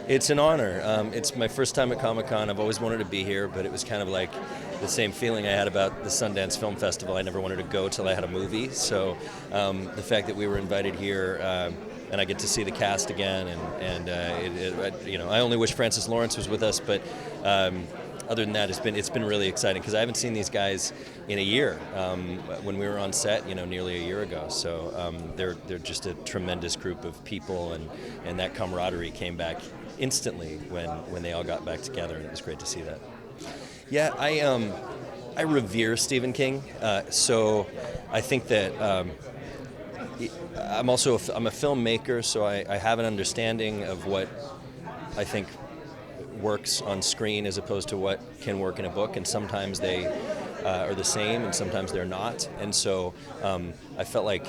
It's an honor. It's my first time at Comic-Con. I've always wanted to be here, but it was kind of like the same feeling I had about the Sundance Film Festival. I never wanted to go till I had a movie. So the fact that we were invited here and I get to see the cast again, I only wish Francis Lawrence was with us, but other than that, it's been really exciting because I haven't seen these guys in a year. When we were on set, nearly a year ago. So they're just a tremendous group of people, and that camaraderie came back instantly when they all got back together, and it was great to see that. Yeah, I revere Stephen King, so I think that I'm a filmmaker, so I have an understanding of what I think works on screen as opposed to what can work in a book, and sometimes they are the same and sometimes they're not, and so I felt like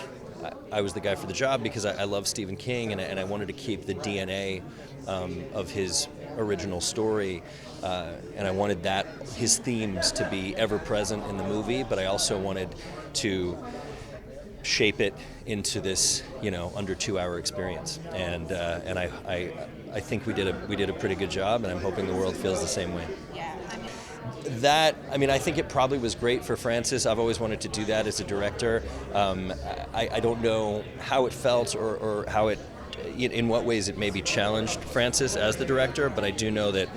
I was the guy for the job because I love Stephen King, and I wanted to keep the DNA of his original story, and I wanted his themes to be ever present in the movie, but I also wanted to shape it into this under 2-hour experience, and I think we did a pretty good job, and I'm hoping the world feels the same way. I think it probably was great for Francis. I've always wanted to do that as a director. I don't know how it felt or how it, in what ways it maybe challenged Francis as the director, but I do know that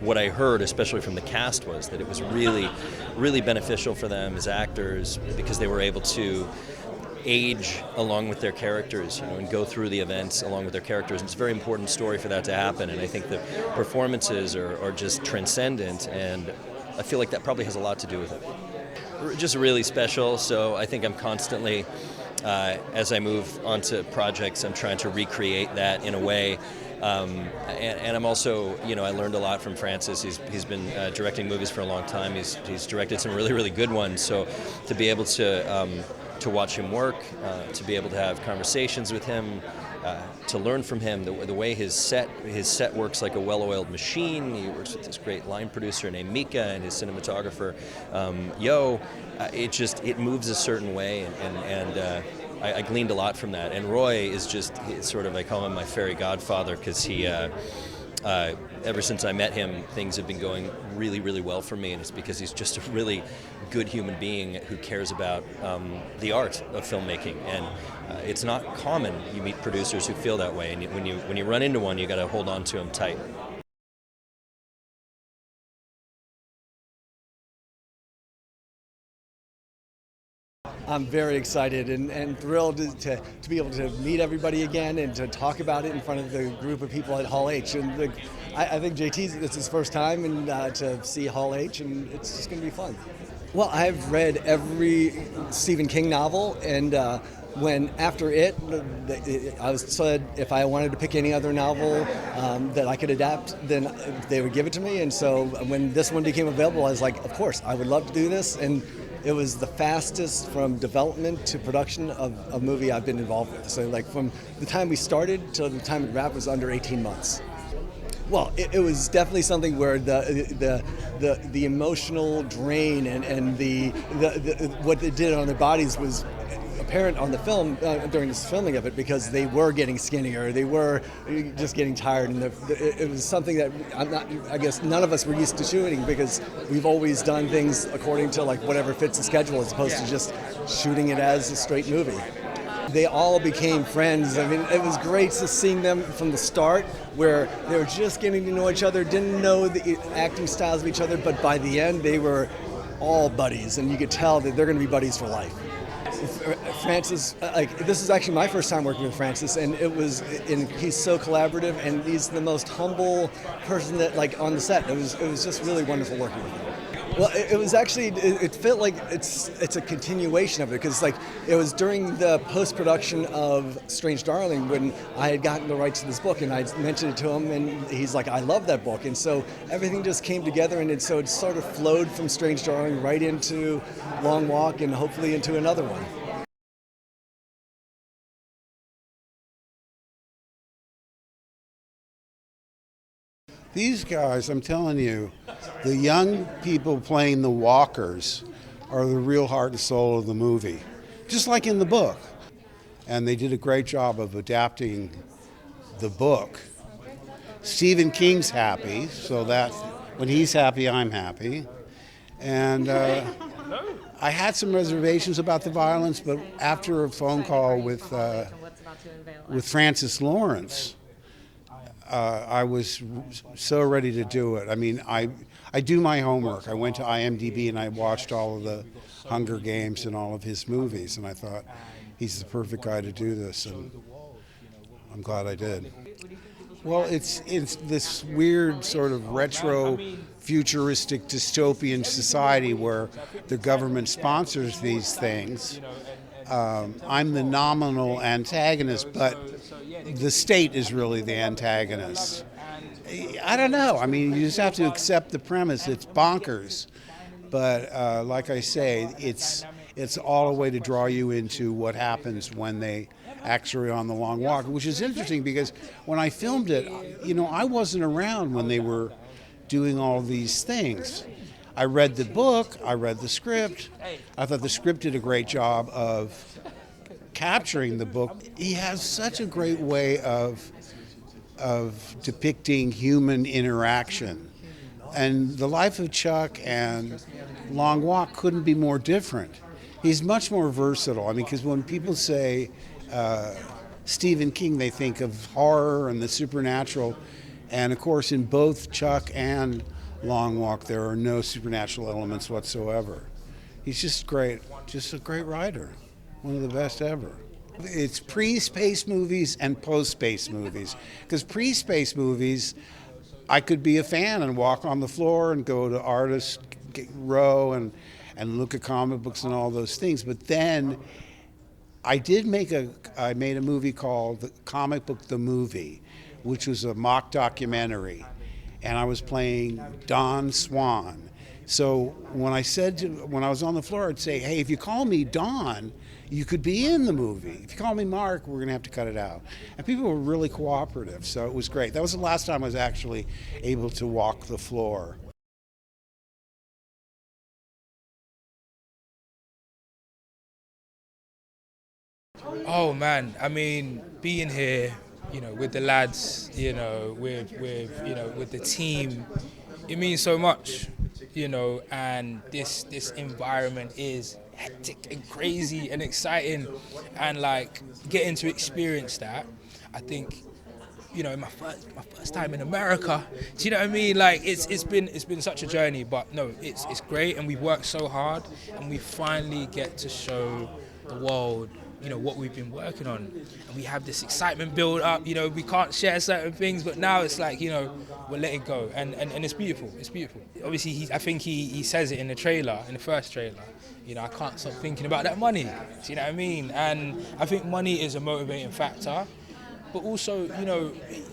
what I heard, especially from the cast, was that it was really, really beneficial for them as actors because they were able to age along with their characters, and go through the events along with their characters. And it's a very important story for that to happen, and I think the performances are just transcendent, and I feel like that probably has a lot to do with it. Just really special, so I think I'm constantly, as I move onto projects, I'm trying to recreate that in a way. And I'm also, I learned a lot from Francis. He's been directing movies for a long time. He's directed some really, really good ones, so to be able to watch him work, to be able to have conversations with him, to learn from him, the way his set works like a well-oiled machine. He works with this great line producer named Mika and his cinematographer, Yo. It moves a certain way, and I gleaned a lot from that. And Roy is just I call him my fairy godfather because he. Ever since I met him, things have been going really, really well for me, and it's because he's just a really good human being who cares about the art of filmmaking. And it's not common you meet producers who feel that way, and when you run into one, you got to hold on to them tight. I'm very excited and thrilled to be able to meet everybody again and to talk about it in front of the group of people at Hall H. And I think it's his first time and to see Hall H, and it's just going to be fun. Well, I've read every Stephen King novel, and when after it, I was said if I wanted to pick any other novel that I could adapt, then they would give it to me. And so when this one became available, I was like, of course, I would love to do this. And it was the fastest from development to production of a movie I've been involved with. So like from the time we started to the time it wrapped was under 18 months. Well, it was definitely something where the emotional drain and the what they did on their bodies was apparent on the film during this filming of it, because they were getting skinnier, they were just getting tired, and it was something that I guess none of us were used to shooting, because we've always done things according to like whatever fits the schedule as opposed to just shooting it as a straight movie. They all became friends. I mean, it was great to seeing them from the start, where they were just getting to know each other, didn't know the acting styles of each other, but by the end they were all buddies, and you could tell that they're going to be buddies for life. Francis, this is actually my first time working with Francis, and he's so collaborative, and he's the most humble person that on the set. It was just really wonderful working with him. Well, it was actually, it felt like it's a continuation of it, because it was during the post-production of Strange Darling when I had gotten the rights to this book, and I mentioned it to him, and he's like, I love that book. And so everything just came together, and so it sort of flowed from Strange Darling right into Long Walk, and hopefully into another one. These guys, I'm telling you, the young people playing the walkers are the real heart and soul of the movie, just like in the book. And they did a great job of adapting the book Stephen King's happy, so that when he's happy, I'm happy. And I had some reservations about the violence, but after a phone call with Francis Lawrence, I was so ready to do it. I mean, I do my homework. I went to IMDb and I watched all of the Hunger Games and all of his movies, and I thought he's the perfect guy to do this, and I'm glad I did. Well, it's this weird sort of retro, futuristic, dystopian society where the government sponsors these things. I'm the nominal antagonist, but the state is really the antagonist. I don't know. I mean, you just have to accept the premise. It's bonkers. But like I say, it's all a way to draw you into what happens when they actually are on the long walk, which is interesting because when I filmed it, I wasn't around when they were doing all these things. I read the book, I read the script. I thought the script did a great job of capturing the book. He has such a great way of depicting human interaction. And The Life of Chuck and Long Walk couldn't be more different. He's much more versatile. I mean, because when people say Stephen King, they think of horror and the supernatural. And of course, in both Chuck and Long Walk, there are no supernatural elements whatsoever. He's just great, just a great writer, one of the best ever. It's pre-space movies and post-space movies. Because pre-space movies, I could be a fan and walk on the floor and go to Artist Row and look at comic books and all those things. But then I made a movie called The Comic Book The Movie, which was a mock documentary. And I was playing Don Swan. So when I was on the floor, I'd say, hey, if you call me Don, you could be in the movie. If you call me Mark, we're going to have to cut it out. And people were really cooperative, so it was great. That was the last time I was actually able to walk the floor. Oh man, I mean, being here, with the lads, with the team, it means so much, and this environment is hectic and crazy and exciting, and like getting to experience that, I think, my first time in America, do you know what I mean? Like it's been such a journey, but no, it's great, and we've worked so hard, and we finally get to show the world what we've been working on, and we have this excitement build up. We can't share certain things, but now it's like we're letting go, and it's beautiful. It's beautiful. Obviously, I think he says it in the first trailer. I can't stop thinking about that money. Do you know what I mean? And I think money is a motivating factor, but also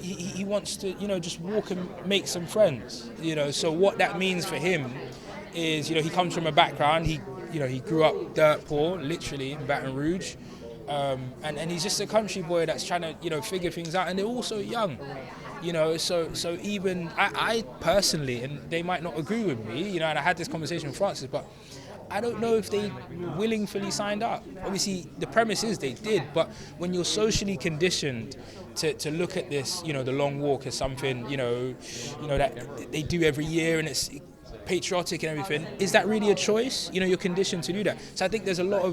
he wants to just walk and make some friends. So what that means for him is he comes from a background. He grew up dirt poor, literally in Baton Rouge. And he's just a country boy that's trying to, figure things out, and they're also young, so even I personally, and they might not agree with me, and I had this conversation with Francis, but I don't know if they willingly signed up. Obviously, the premise is they did, but when you're socially conditioned to look at this, the long walk as something, that they do every year, and it's patriotic and everything, is that really a choice? You're conditioned to do that. So I think there's a lot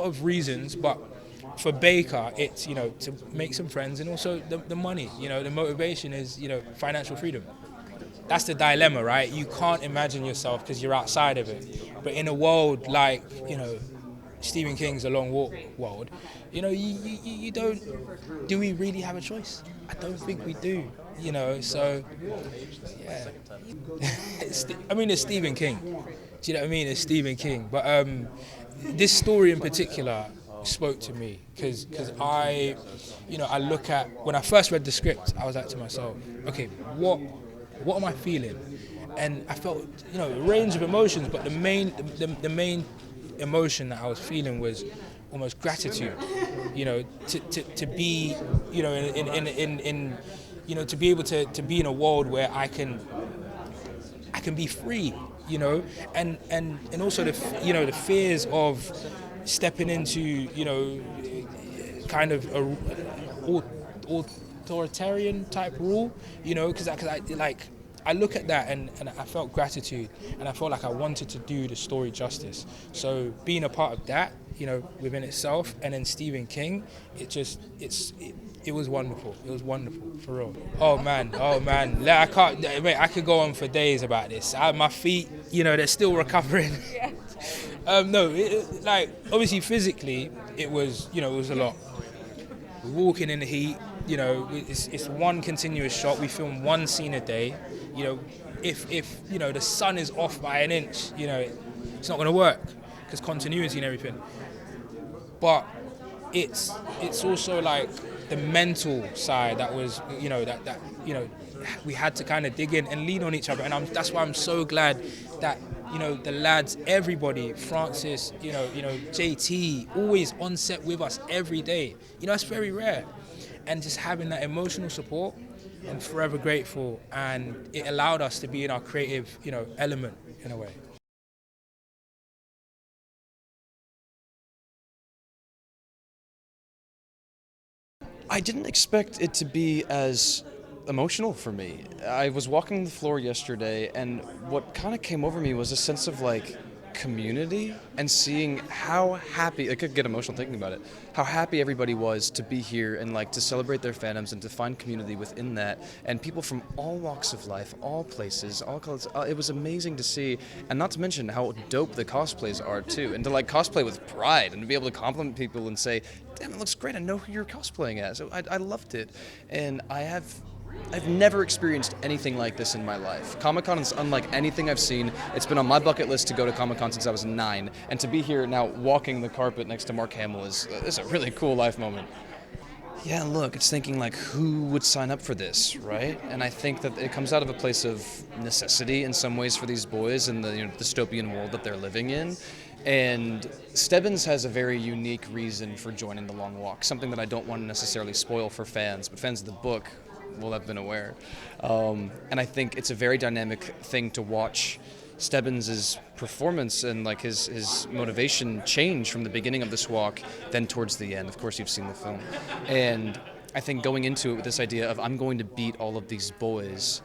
of reasons, but for Baker, it's to make some friends, and also the money. The motivation is financial freedom. That's the dilemma, right? You can't imagine yourself because you're outside of it. But in a world like Stephen King's A Long Walk world, you don't. Do we really have a choice? I don't think we do. So yeah. It's Stephen King. Do you know what I mean? It's Stephen King. But this story in particular spoke to me because I look at, when I first read the script, I was like to myself, okay, what am I feeling? And I felt a range of emotions, but the main emotion that I was feeling was almost gratitude. To be in to be able to be in a world where I can be free, and also the fears of stepping into kind of authoritarian type rule, you know, because I look at that and I felt gratitude, and I felt like I wanted to do the story justice. So being a part of that, you know, within itself, and then Stephen King, it was wonderful. It was wonderful, for real. Oh man. Like, I could go on for days about this. My feet, you know, they're still recovering. No, like, obviously physically, it was a lot. We're walking in the heat, you know, it's one continuous shot. We film one scene a day. You know, if you know, the sun is off by an inch, you know, it's not going to work, because continuity and everything. But it's also like the mental side that was, you know, that you know, we had to kind of dig in and lean on each other, and that's why I'm so glad that, you know, the lads, everybody, Francis, you know, JT, always on set with us every day. You know, it's very rare, and just having that emotional support, I'm forever grateful, and it allowed us to be in our creative, you know, element in a way. I didn't expect it to be as emotional for me. I was walking the floor yesterday, and what kind of came over me was a sense of like community, and seeing how happy, I could get emotional thinking about it, how happy everybody was to be here and like to celebrate their fandoms and to find community within that, and people from all walks of life, all places, all colors. It was amazing to see, and not to mention how dope the cosplays are too, and to like cosplay with pride and to be able to compliment people and say, damn, it looks great, I know who you're cosplaying as. So I loved it, and I've never experienced anything like this in my life. Comic-Con is unlike anything I've seen. It's been on my bucket list to go to Comic-Con since I was 9, and to be here now walking the carpet next to Mark Hamill is a really cool life moment. Yeah, look, it's thinking like, who would sign up for this, right? And I think that it comes out of a place of necessity in some ways for these boys and the, you know, dystopian world that they're living in. And Stebbins has a very unique reason for joining the Long Walk, something that I don't want to necessarily spoil for fans, but fans of the book will have been aware. And I think it's a very dynamic thing to watch Stebbins' performance and like his motivation change from the beginning of this walk then towards the end. Of course, you've seen the film. And I think going into it with this idea of, I'm going to beat all of these boys,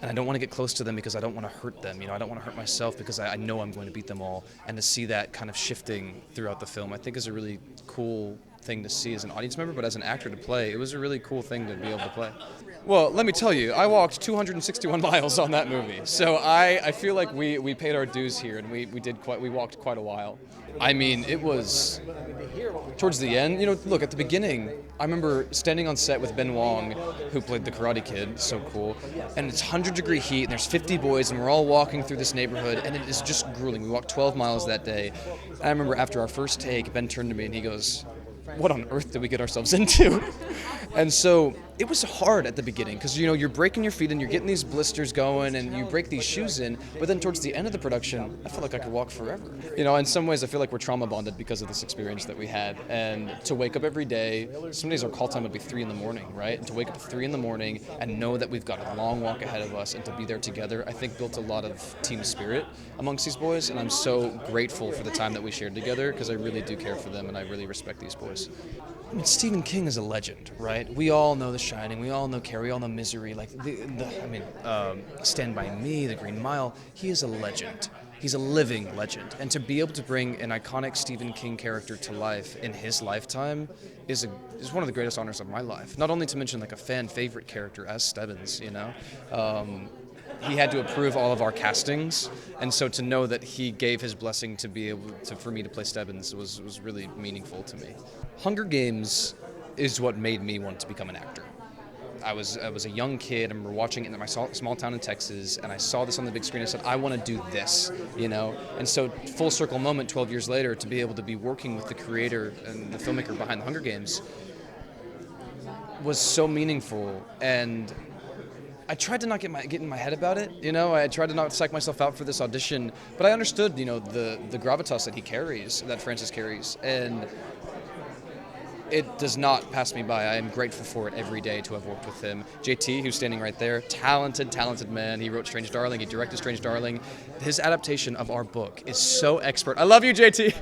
and I don't want to get close to them because I don't want to hurt them. You know, I don't want to hurt myself because I know I'm going to beat them all. And to see that kind of shifting throughout the film, I think is a really cool thing to see as an audience member, but as an actor to play, it was a really cool thing to be able to play. Well, let me tell you, I walked 261 miles on that movie, so I feel like we paid our dues here, and we walked quite a while. I mean, it was towards the end. You know, look, at the beginning, I remember standing on set with Ben Wong, who played the Karate Kid, so cool, and it's 100-degree heat, and there's 50 boys, and we're all walking through this neighborhood, and it is just grueling. We walked 12 miles that day. And I remember after our first take, Ben turned to me and he goes, what on earth did we get ourselves into? And so it was hard at the beginning because, you know, you're breaking your feet and you're getting these blisters going and you break these shoes in, but then towards the end of the production, I felt like I could walk forever. You know, in some ways I feel like we're trauma bonded because of this experience that we had, and to wake up every day, some days our call time would be 3 a.m, right? And to wake up at 3 a.m. and know that we've got a long walk ahead of us and to be there together, I think built a lot of team spirit amongst these boys, and I'm so grateful for the time that we shared together because I really do care for them and I really respect these boys. I mean, Stephen King is a legend, right? We all know The Shining, we all know Carrie, we all know Misery, like, Stand By Me, The Green Mile. He is a legend. He's a living legend. And to be able to bring an iconic Stephen King character to life in his lifetime is one of the greatest honors of my life. Not only to mention like a fan favorite character as Stebbins, you know? He had to approve all of our castings, and so to know that he gave his blessing to be able to, for me to play Stebbins was really meaningful to me. Hunger Games is what made me want to become an actor. I was a young kid, I remember watching it in my small town in Texas, and I saw this on the big screen, and I said, I want to do this, you know? And so full circle moment 12 years later, to be able to be working with the creator and the filmmaker behind the Hunger Games was so meaningful. And I tried to not get in my head about it, you know. I tried to not psych myself out for this audition, but I understood, you know, the gravitas that he carries, that Francis carries, and it does not pass me by. I am grateful for it every day to have worked with him. JT, who's standing right there, talented man. He wrote Strange Darling. He directed Strange Darling. His adaptation of our book is so expert. I love you, JT.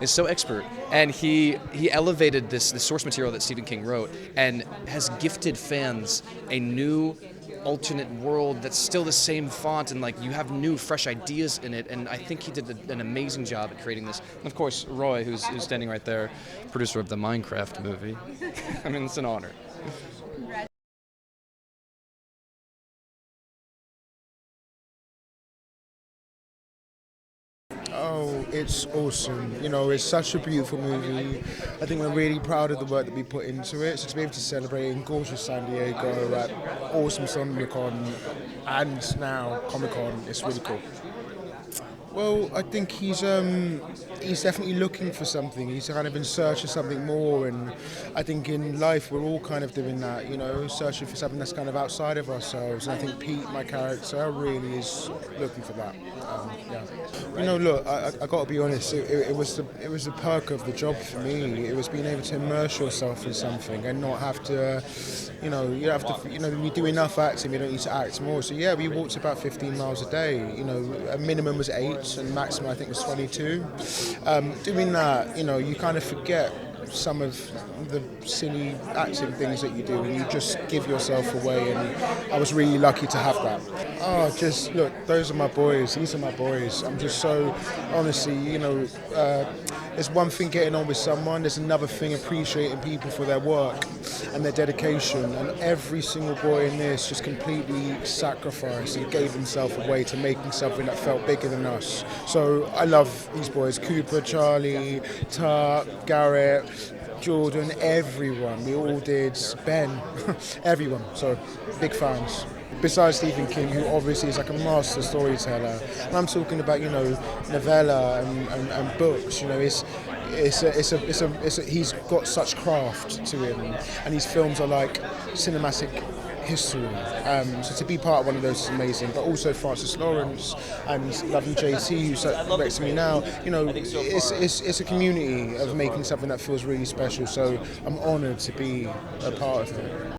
Is so expert, and he elevated this the source material that Stephen King wrote, and has gifted fans a new alternate world that's still the same font, and like you have new fresh ideas in it, and I think he did an amazing job at creating this. And of course Roy, who's standing right there, producer of the Minecraft movie. I mean, it's an honor. Oh, it's awesome. You know, it's such a beautiful movie. I think we're really proud of the work that we put into it. So to be able to celebrate in gorgeous San Diego at awesome SonderCon and now Comic-Con, it's really cool. Well, I think he's definitely looking for something. He's kind of in search of something more, and I think in life we're all kind of doing that, you know, searching for something that's kind of outside of ourselves. And I think Pete, my character, really is looking for that. Yeah. You know, look, I got to be honest. It was the perk of the job for me. It was being able to immerse yourself in something and not have to, you do enough acting. You don't need to act more. So yeah, we walked about 15 miles a day. You know, a minimum was 8. And maximum I think was 22. Doing that, you know, you kind of forget some of the silly acting things that you do, and you just give yourself away, and I was really lucky to have that. Oh, just look, those are my boys, these are my boys. I'm just so, honestly, you know, there's one thing getting on with someone, there's another thing appreciating people for their work and their dedication, and every single boy in this just completely sacrificed and gave himself away to making something that felt bigger than us. So I love these boys, Cooper, Charlie, Tart, Garrett, Jordan, everyone. We all did, Ben, everyone. So big fans. Besides Stephen King, who obviously is like a master storyteller, and I'm talking about, you know, novella and books. You know, he's got such craft to him, and his films are like cinematic history. So to be part of one of those is amazing. But also Francis Lawrence and loving JT, who's next to me now. You know, it's a community of making something that feels really special. So I'm honoured to be a part of it.